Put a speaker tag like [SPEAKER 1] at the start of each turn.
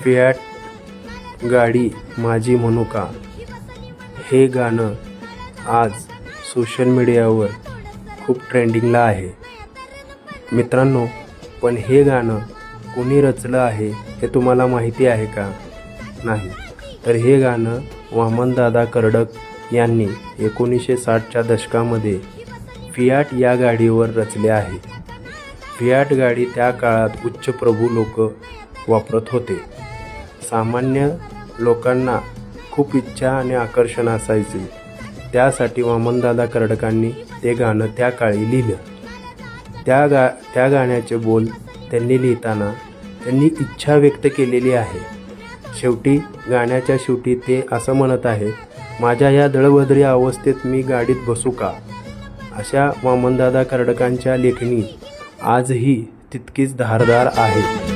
[SPEAKER 1] Fiat गाडी माझी म्हणू का, हे गाणं आज सोशल मीडियावर खूप ट्रेंडिंगला आहे मित्रांनो. पण हे गाणं कोणी रचलं आहे हे तुम्हाला माहिती आहे का? नाही. तर हे गाणं वामनदादा कर्डक यांनी 1960च्या दशकामध्ये फियाट या गाडीवर रचले आहे. फियाट गाडी त्या काळात उच्चप्रभू लोक वापरत होते. सामान्य लोकांना खूप इच्छा आणि आकर्षण असायचे. त्यासाठी वामनदादा कर्डकांनी ते गाणं त्या काळी लिहिलं. त्या गाण्याचे बोल त्यांनी लिहिताना त्यांनी इच्छा व्यक्त केलेली आहे. गाण्याच्या शेवटी ते असं म्हणत आहे, माझ्या या दळभद्री अवस्थेत मी गाडीत बसू का. अशा वामनदादा कर्डकांच्या लेखणी आजही तितकीच धारदार आहे.